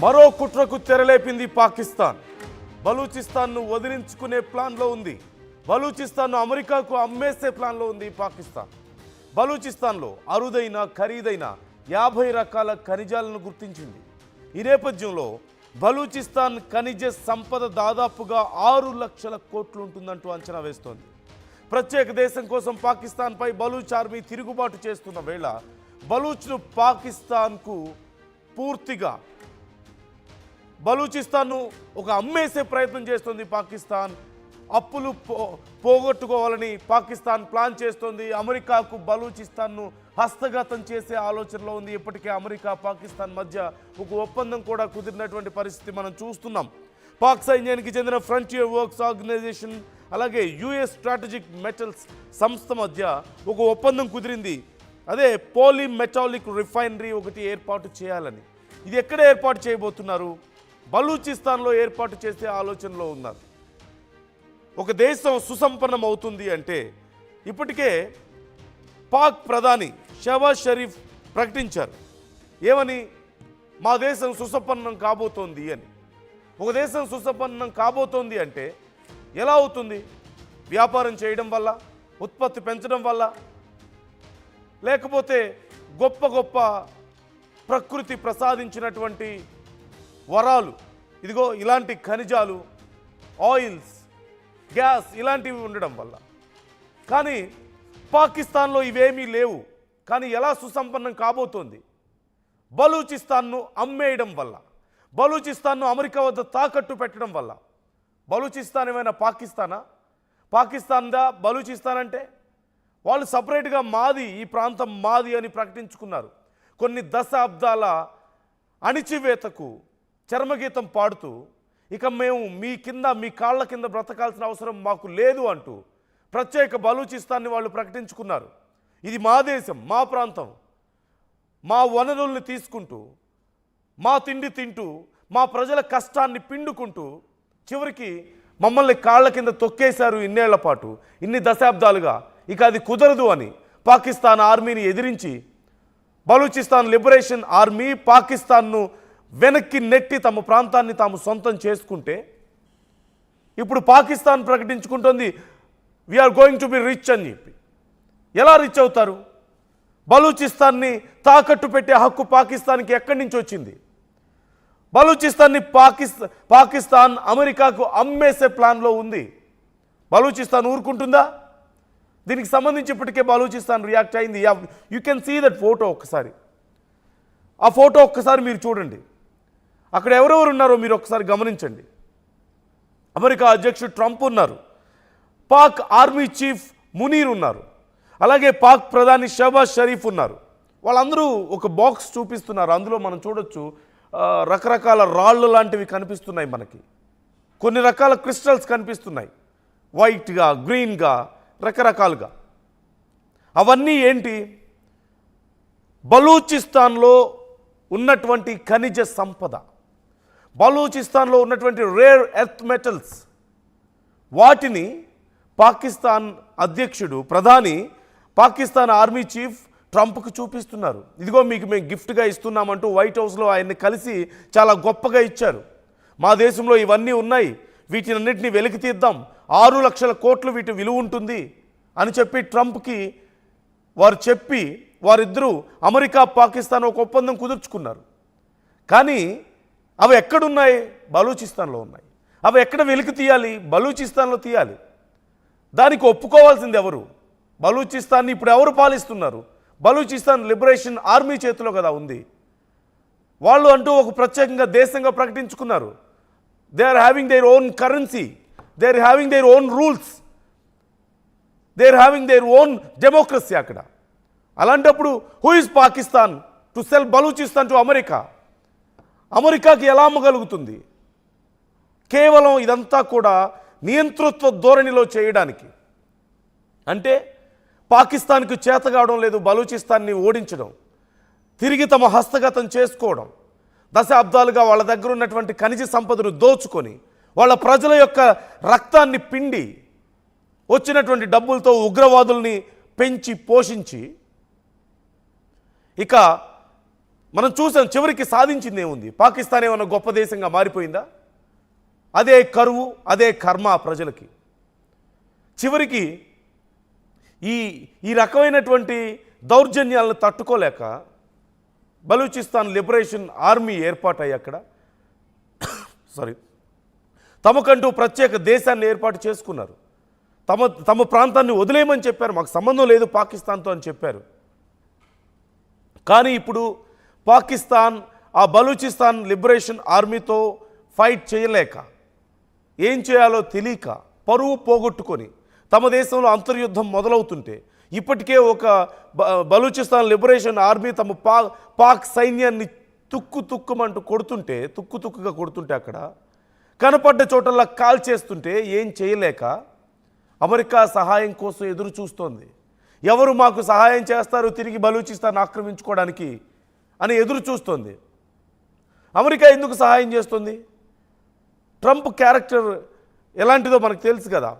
మరో కుట్రకు తెరలేపింది పాకిస్తాన్. బలూచిస్తాన్ను వదిలించుకునే ప్లాన్లో ఉంది. బలూచిస్తాన్ను అమెరికాకు అమ్మేసే ప్లాన్లో ఉంది పాకిస్తాన్. బలూచిస్తాన్లో అరుదైన ఖరీదైన 50 రకాల ఖనిజాలను గుర్తించింది. ఈ నేపథ్యంలో బలూచిస్తాన్ ఖనిజ సంపద దాదాపుగా 6 లక్షల కోట్లు ఉంటుందంటూ అంచనా వేస్తోంది. ప్రత్యేక దేశం కోసం పాకిస్తాన్పై బలూచ్ ఆర్మీ తిరుగుబాటు చేస్తున్న వేళ బలూచ్ను పాకిస్తాన్కు పూర్తిగా బలూచిస్తాన్ను ఒక అమ్మేసే ప్రయత్నం చేస్తుంది పాకిస్తాన్. అప్పులు పోగొట్టుకోవాలని పాకిస్తాన్ ప్లాన్ చేస్తోంది. అమెరికాకు బలూచిస్తాన్ను హస్తగతం చేసే ఆలోచనలో ఉంది. ఇప్పటికే అమెరికా పాకిస్తాన్ మధ్య ఒక ఒప్పందం కూడా కుదిరినటువంటి పరిస్థితి మనం చూస్తున్నాం. పాక్ సైన్యానికి చెందిన ఫ్రంటియర్ వర్క్స్ ఆర్గనైజేషన్ అలాగే యుఎస్ స్ట్రాటజిక్ మెటల్స్ సంస్థ మధ్య ఒక ఒప్పందం కుదిరింది. అదే పోలీమెటాలిక్ రిఫైనరీ ఒకటి ఏర్పాటు చేయాలని. ఇది ఎక్కడ ఏర్పాటు చేయబోతున్నారు? బలూచిస్తాన్లో ఏర్పాటు చేసే ఆలోచనలో ఉన్నారు. ఒక దేశం సుసంపన్నం అవుతుంది అంటే ఇప్పటికే పాక్ ప్రధాని షహబాజ్ షరీఫ్ ప్రకటించారు. ఏమని? మా దేశం సుసంపన్నం కాబోతోంది అని. ఒక దేశం సుసంపన్నం కాబోతోంది అంటే ఎలా అవుతుంది? వ్యాపారం చేయడం వల్ల, ఉత్పత్తి పెంచడం వల్ల, లేకపోతే గొప్ప గొప్ప ప్రకృతి ప్రసాదించినటువంటి వరాలు, ఇదిగో ఇలాంటి ఖనిజాలు, ఆయిల్స్, గ్యాస్ ఇలాంటివి ఉండడం వల్ల. కానీ పాకిస్తాన్లో ఇవేమీ లేవు. కానీ ఎలా సుసంపన్నం కాబోతోంది? బలూచిస్తాన్ను అమ్మేయడం వల్ల, బలూచిస్తాన్ను అమెరికా వద్ద తాకట్టు పెట్టడం వల్ల. బలూచిస్తాన్ ఏమైనా పాకిస్తానా? పాకిస్తాన్దా బలూచిస్తాన్ అంటే? వాళ్ళు సపరేట్గా మాది, ఈ ప్రాంతం మాది అని ప్రకటించుకున్నారు. కొన్ని దశాబ్దాల అణిచివేతకు చర్మగీతం పాడుతూ ఇక మేము మీ కింద, మీ కాళ్ళ కింద బ్రతకాల్సిన అవసరం మాకు లేదు అంటూ ప్రత్యేక బలూచిస్తాన్ని వాళ్ళు ప్రకటించుకున్నారు. ఇది మా దేశం, మా ప్రాంతం, మా వనరుల్ని తీసుకుంటూ, మా తిండి తింటూ, మా ప్రజల కష్టాన్ని పిండుకుంటూ చివరికి మమ్మల్ని కాళ్ళ కింద తొక్కేశారు ఇన్నేళ్ల పాటు, ఇన్ని దశాబ్దాలుగా. ఇక అది కుదరదు అని పాకిస్తాన్ ఆర్మీని ఎదిరించి బలూచిస్తాన్ లిబరేషన్ ఆర్మీ పాకిస్తాన్ను వెనక్కి నెట్టి తమ ప్రాంతాన్ని తాము సొంతం చేసుకుంటే ఇప్పుడు పాకిస్తాన్ ప్రకటించుకుంటుంది we are going to be rich అని చెప్పి. ఎలా రిచ్ అవుతారు? బలూచిస్తాన్ని తాకట్టు పెట్టే హక్కు పాకిస్తాన్కి ఎక్కడి నుంచి వచ్చింది? బలూచిస్తాన్ని పాకిస్తాన్ అమెరికాకు అమ్మేసే ప్లాన్లో ఉంది. బలూచిస్తాన్ ఊరుకుంటుందా? దీనికి సంబంధించి ఇప్పటికే బలూచిస్తాన్ రియాక్ట్ అయింది. You can see that photo. ఒక్కసారి ఆ ఫోటో ఒక్కసారి మీరు చూడండి. అక్కడ ఎవరెవరు ఉన్నారో మీరు ఒకసారి గమనించండి. అమెరికా అధ్యక్షుడు ట్రంప్ ఉన్నారు, పాక్ ఆర్మీ చీఫ్ మునీర్ ఉన్నారు, అలాగే పాక్ ప్రధాని షహబాజ్ షరీఫ్ ఉన్నారు. వాళ్ళందరూ ఒక బాక్స్ చూపిస్తున్నారు. అందులో మనం చూడొచ్చు రకరకాల రాళ్ళు లాంటివి కనిపిస్తున్నాయి మనకి. కొన్ని రకాల క్రిస్టల్స్ కనిపిస్తున్నాయి, వైట్గా, గ్రీన్గా, రకరకాలుగా. అవన్నీ ఏంటి? బలూచిస్తాన్లో ఉన్నటువంటి ఖనిజ సంపద, బలూచిస్తాన్లో ఉన్నటువంటి రేర్ ఎర్త్ మెటల్స్, వాటిని పాకిస్తాన్ అధ్యక్షుడు ప్రధాని పాకిస్తాన్ ఆర్మీ చీఫ్ ట్రంప్కు చూపిస్తున్నారు. ఇదిగో మీకు మేము గిఫ్ట్గా ఇస్తున్నామంటూ వైట్ హౌస్లో ఆయన్ని కలిసి చాలా గొప్పగా ఇచ్చారు. మా దేశంలో ఇవన్నీ ఉన్నాయి, వీటినన్నింటినీ వెలికి తీద్దాం, 6 లక్షల కోట్లు వీటి విలువ ఉంటుంది అని చెప్పి ట్రంప్కి వారు చెప్పి వారిద్దరూ అమెరికా పాకిస్తాన్ ఒక ఒప్పందం కుదుర్చుకున్నారు. కానీ అవి ఎక్కడున్నాయి? బలూచిస్తాన్లో ఉన్నాయి. అవి ఎక్కడ వెలికి తీయాలి? బలూచిస్తాన్లో తీయాలి. దానికి ఒప్పుకోవాల్సింది ఎవరు? బలూచిస్తాన్ని ఇప్పుడు ఎవరు పాలిస్తున్నారు? బలూచిస్తాన్ లిబరేషన్ ఆర్మీ చేతిలో కదా ఉంది. వాళ్ళు అంటూ ఒక ప్రత్యేకంగా దేశంగా ప్రకటించుకున్నారు. They are having their own currency, they are having their own rules, they are having their own democracy అక్కడ. అలాంటప్పుడు who is Pakistan to sell Balochistan to America? అమెరికాకి ఎలా అమ్మగలుగుతుంది? కేవలం ఇదంతా కూడా నియంతృత్వ ధోరణిలో చేయడానికి. అంటే పాకిస్తాన్కు చేత కావడం లేదు బలూచిస్తాన్ని ఓడించడం, తిరిగి తమ హస్తగతం చేసుకోవడం, దశాబ్దాలుగా వాళ్ళ దగ్గర ఉన్నటువంటి ఖనిజ సంపదను దోచుకొని వాళ్ళ ప్రజల యొక్క రక్తాన్ని పిండి వచ్చినటువంటి డబ్బులతో ఉగ్రవాదుల్ని పెంచి పోషించి ఇక మనం చూసాం. చివరికి సాధించింది ఏముంది? పాకిస్తాన్ ఏమన్నా గొప్ప దేశంగా మారిపోయిందా? అదే కరువు, అదే కర్మ ప్రజలకి. చివరికి ఈ ఈ రకమైనటువంటి దౌర్జన్యాలను తట్టుకోలేక బలూచిస్తాన్ లిబరేషన్ ఆర్మీ ఏర్పాటయ్యి అక్కడ తమకంటూ ప్రత్యేక దేశాన్ని ఏర్పాటు చేసుకున్నారు. తమ ప్రాంతాన్ని వదిలేయమని చెప్పారు. మాకు సంబంధం లేదు పాకిస్తాన్తో అని చెప్పారు. కానీ ఇప్పుడు పాకిస్తాన్ ఆ బలూచిస్తాన్ లిబరేషన్ ఆర్మీతో ఫైట్ చేయలేక, ఏం చేయాలో తెలియక, పరువు పోగొట్టుకొని తమ దేశంలో అంతర్యుద్ధం మొదలవుతుంటే, ఇప్పటికే ఒక బలూచిస్తాన్ లిబరేషన్ ఆర్మీ తమ పాక్ సైన్యాన్ని తుక్కుమంటూ కొడుతుంటే, తుక్కుగా కొడుతుంటే, అక్కడ కనపడ్డ చోటల్లా కాల్ చేస్తుంటే ఏం చేయలేక అమెరికా సహాయం కోసం ఎదురు చూస్తోంది. ఎవరు మాకు సహాయం చేస్తారు తిరిగి బలూచిస్తాన్ ఆక్రమించుకోవడానికి అని ఎదురు చూస్తోంది. అమెరికా ఎందుకు సహాయం చేస్తుంది? ట్రంప్ క్యారెక్టర్ ఎలాంటిదో మనకు తెలుసు కదా.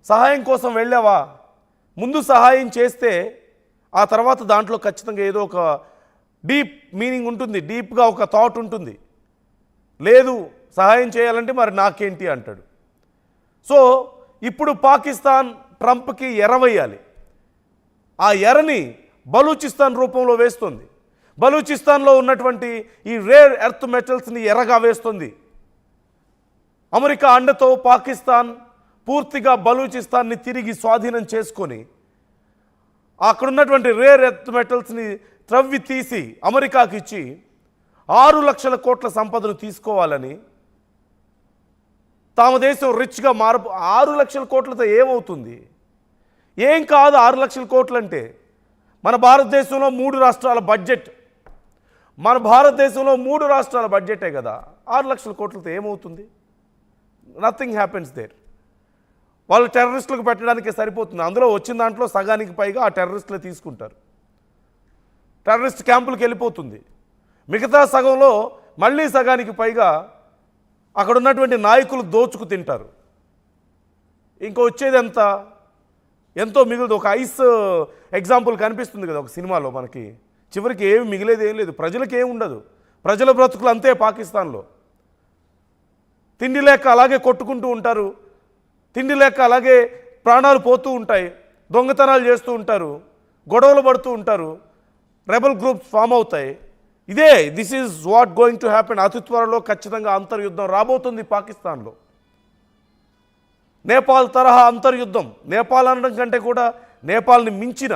సహాయం కోసం వెళ్ళావా, ముందు సహాయం చేస్తే ఆ తర్వాత దాంట్లో ఖచ్చితంగా ఏదో ఒక డీప్ మీనింగ్ ఉంటుంది, డీప్గా ఒక థాట్ ఉంటుంది. లేదు సహాయం చేయాలంటే మరి నాకేంటి అంటాడు. సో ఇప్పుడు పాకిస్తాన్ ట్రంప్కి ఎరవేయాలి. ఆ ఎరని బలూచిస్తాన్ రూపంలో వేస్తుంది. బలూచిస్తాన్లో ఉన్నటువంటి ఈ రేర్ ఎర్త్ మెటల్స్ని ఎరగా వేస్తుంది. అమెరికా అండతో పాకిస్తాన్ పూర్తిగా బలూచిస్తాన్ని తిరిగి స్వాధీనం చేసుకొని అక్కడున్నటువంటి రేర్ ఎర్త్ మెటల్స్ని త్రవ్వి తీసి అమెరికాకి ఇచ్చి 6 లక్షల కోట్ల సంపదను తీసుకోవాలని తమ దేశం రిచ్గా 6 లక్షల కోట్లతో ఏమవుతుంది? ఏం కాదు 6 లక్షల కోట్లు అంటే. మన భారతదేశంలో 3 రాష్ట్రాల బడ్జెట్, మన భారతదేశంలో 3 రాష్ట్రాల బడ్జెటే కదా. 6 లక్షల కోట్లతో ఏమవుతుంది? Nothing happens there. వాళ్ళు టెర్రరిస్టులకు పెట్టడానికే సరిపోతుంది. అందులో వచ్చిన దాంట్లో సగానికి పైగా ఆ టెర్రరిస్టులు తీసుకుంటారు. టెర్రరిస్ట్ క్యాంపులకు వెళ్ళిపోతుంది. మిగతా సగంలో మళ్ళీ సగానికి పైగా అక్కడ ఉన్నటువంటి నాయకులు దోచుకు తింటారు. ఇంకో వచ్చేది ఎంతో మిగులుదు. ఒక ఐస్ ఎగ్జాంపుల్ కనిపిస్తుంది కదా ఒక సినిమాలో మనకి. చివరికి ఏమి మిగిలేది ఏం లేదు, ప్రజలకు ఏమి ఉండదు. ప్రజల బ్రతుకులు అంతే. పాకిస్తాన్లో తిండి లేక అలాగే కొట్టుకుంటూ ఉంటారు, తిండి లేక అలాగే ప్రాణాలు పోతూ ఉంటాయి, దొంగతనాలు చేస్తూ ఉంటారు, గొడవలు పడుతూ ఉంటారు, రెబల్ గ్రూప్స్ ఫామ్ అవుతాయి. This is what going to happen. అతి త్వరలో ఖచ్చితంగా అంతర్యుద్ధం రాబోతుంది పాకిస్తాన్లో. నేపాల్ తరహా అంతర్యుద్ధం. నేపాల్ అనడం కంటే కూడా నేపాల్ని మించిన,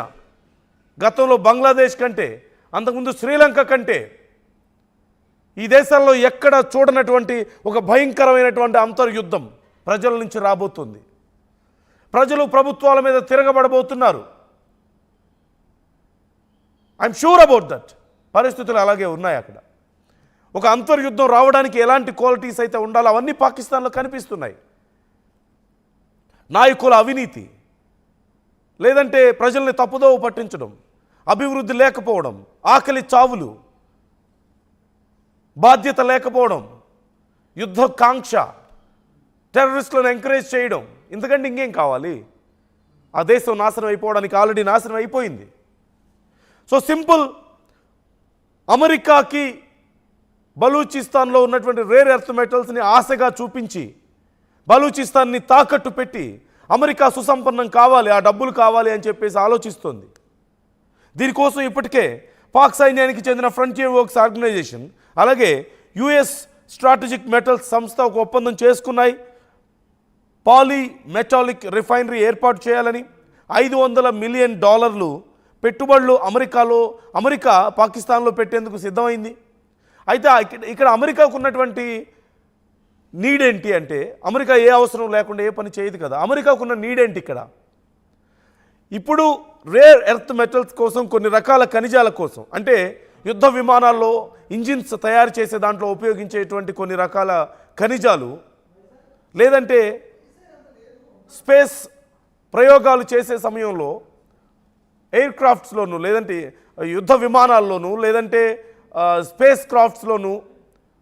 గతంలో బంగ్లాదేశ్ కంటే, అంతకుముందు శ్రీలంక కంటే ఈ దేశాల్లో ఎక్కడ చూడనటువంటి ఒక భయంకరమైనటువంటి అంతర్యుద్ధం ప్రజల నుంచి రాబోతుంది. ప్రజలు ప్రభుత్వాల మీద తిరగబడబోతున్నారు. I'm sure about that. పరిస్థితులు అలాగే ఉన్నాయి అక్కడ. ఒక అంతర్యుద్ధం రావడానికి ఎలాంటి క్వాలిటీస్ అయితే ఉండాలో అవన్నీ పాకిస్తాన్లో కనిపిస్తున్నాయి. నాయకుల అవినీతి, లేదంటే ప్రజల్ని తప్పుదోవ పట్టించడం, అభివృద్ధి లేకపోవడం, ఆకలి చావులు, బాధ్యత లేకపోవడం, యుద్ధ కాంక్ష, టెర్రరిస్టులను ఎంకరేజ్ చేయడం, ఇంతకంటే ఇంకేం కావాలి? ఆ దేశం నాశనం అయిపోవడానికి ఆల్రెడీ నాశనం అయిపోయింది. సో సింపుల్, అమెరికాకి బలూచిస్తాన్లో ఉన్నటువంటి రేర్ ఎర్త్ మెటల్స్ని ఆశగా చూపించి బలూచిస్తాన్ని తాకట్టు పెట్టి అమెరికా సుసంపన్నం కావాలి, ఆ డబ్బులు కావాలి అని చెప్పేసి ఆలోచిస్తోంది. దీనికోసం ఇప్పటికే పాక్ సైన్యానికి చెందిన ఫ్రంటియర్ వర్క్స్ ఆర్గనైజేషన్ అలాగే యుఎస్ స్ట్రాటజిక్ మెటల్స్ సంస్థ ఒక ఒప్పందం చేసుకున్నాయి. పాలీ మెటాలిక్ రిఫైనరీ ఏర్పాటు చేయాలని. $500 మిలియన్ పెట్టుబడులు అమెరికా పాకిస్తాన్లో పెట్టేందుకు సిద్ధమైంది. అయితే ఇక్కడ అమెరికాకు ఉన్నటువంటి నీడ్ ఏంటి అంటే, అమెరికా ఏ అవసరం లేకుండా ఏ పని చేయదు కదా. అమెరికాకు ఉన్న నీడ్ ఏంటి ఇక్కడ? ఇప్పుడు రేర్ ఎర్త్ మెటల్స్ కోసం, కొన్ని రకాల ఖనిజాల కోసం, అంటే యుద్ధ విమానాల్లో ఇంజిన్స్ తయారు చేసే దాంట్లో ఉపయోగించేటువంటి కొన్ని రకాల ఖనిజాలు, లేదంటే స్పేస్ ప్రయోగాలు చేసే సమయంలో ఎయిర్ క్రాఫ్ట్స్లోను, లేదంటే యుద్ధ విమానాల్లోనూ, లేదంటే స్పేస్ క్రాఫ్ట్స్లోను,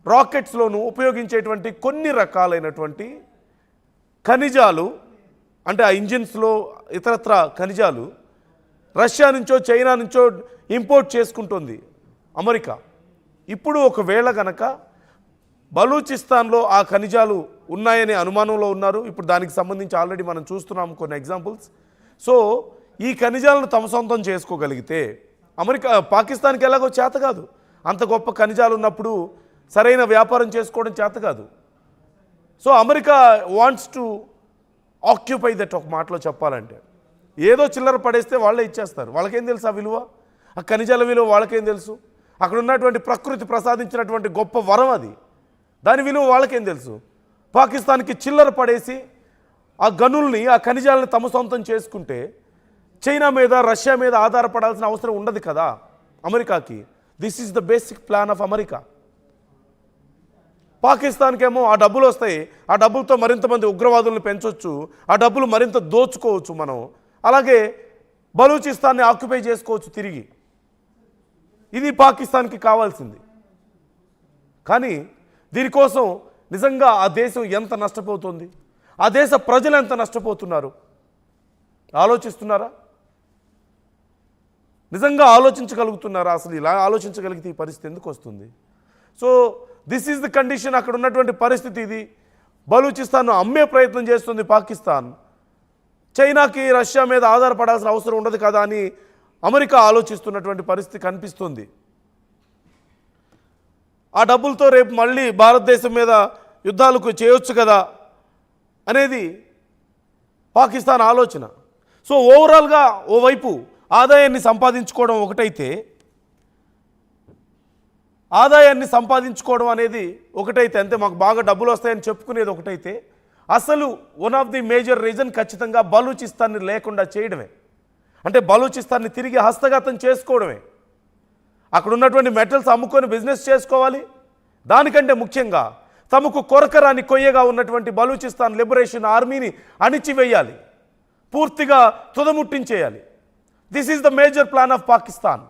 రాకెట్స్లోను ఉపయోగించేటువంటి కొన్ని రకాలైనటువంటి ఖనిజాలు, అంటే ఆ ఇంజిన్స్లో ఇతరత్ర ఖనిజాలు రష్యా నుంచో చైనా నుంచో ఇంపోర్ట్ చేసుకుంటుంది అమెరికా. ఇప్పుడు ఒకవేళ గనక బలూచిస్తాన్లో ఆ ఖనిజాలు ఉన్నాయనే అనుమానంలో ఉన్నారు. ఇప్పుడు దానికి సంబంధించి ఆల్రెడీ మనం చూస్తున్నాం కొన్ని ఎగ్జాంపుల్స్. సో ఈ ఖనిజాలను తమ సొంతం చేసుకోగలిగితే పాకిస్తాన్కి ఎలాగో చేత కాదు. అంత గొప్ప ఖనిజాలు ఉన్నప్పుడు సరైన వ్యాపారం చేసుకోవడం చేత కాదు. So America wants to occupy that, ఒక మాటలో చెప్పాలంటే. ఏదో చిల్లర పడేస్తే వాళ్ళే ఇచ్చేస్తారు. వాళ్ళకేం తెలుసు ఆ విలువ, ఆ ఖనిజాల విలువ వాళ్ళకేం తెలుసు? అక్కడ ఉన్నటువంటి ప్రకృతి ప్రసాదించినటువంటి గొప్ప వరం అది, దాని విలువ వాళ్ళకేం తెలుసు? పాకిస్తాన్కి చిల్లర పడేసి ఆ గనుల్ని, ఆ ఖనిజాలను తమ సొంతం చేసుకుంటే చైనా మీద, రష్యా మీద ఆధారపడాల్సిన అవసరం ఉండదు కదా అమెరికాకి. This is the basic plan of America. పాకిస్తాన్కేమో ఆ డబ్బులు వస్తాయి, ఆ డబ్బులతో మరింతమంది ఉగ్రవాదులను పెంచవచ్చు, ఆ డబ్బులు మరింత దోచుకోవచ్చు మనం. అలాగే బలూచిస్తాన్ని ఆక్యుపై చేసుకోవచ్చు తిరిగి. ఇది పాకిస్తాన్కి కావాల్సింది. కానీ దీనికోసం నిజంగా ఆ దేశం ఎంత నష్టపోతుంది, ఆ దేశ ప్రజలు ఎంత నష్టపోతున్నారు ఆలోచిస్తున్నారా? నిజంగా ఆలోచించగలుగుతున్నారా? అసలు ఇలా ఆలోచించగలిగితే ఈ పరిస్థితి ఎందుకు వస్తుంది? So this is the condition. అక్కడ ఉన్నటువంటి పరిస్థితి ఇది. బలూచిస్తాన్ను అమ్మే ప్రయత్నం చేస్తుంది పాకిస్తాన్. చైనాకి, రష్యా మీద ఆధారపడాల్సిన అవసరం ఉండదు కదా అని అమెరికా ఆలోచిస్తున్నటువంటి పరిస్థితి కనిపిస్తుంది. ఆ డబ్బులతో రేపు మళ్ళీ భారతదేశం మీద యుద్ధాలకు చేయొచ్చు కదా అనేది పాకిస్తాన్ ఆలోచన. సో ఓవరాల్గా ఓవైపు ఆదాయాన్ని సంపాదించుకోవడం అనేది ఒకటైతే, అంతే మాకు బాగా డబ్బులు వస్తాయని చెప్పుకునేది ఒకటైతే, అసలు one of the major reason ఖచ్చితంగా బలూచిస్తాన్ని లేకుండా చేయడమే. అంటే బలూచిస్తాన్ని తిరిగి హస్తగతం చేసుకోవడమే. అక్కడ ఉన్నటువంటి మెటల్స్ అమ్ముకొని బిజినెస్ చేసుకోవాలి. దానికంటే ముఖ్యంగా తమకు కొరకరాని కొయ్యగా ఉన్నటువంటి బలూచిస్తాన్ లిబరేషన్ ఆర్మీని అణిచివేయాలి, పూర్తిగా తుదముట్టించేయాలి. This is the major plan of Pakistan.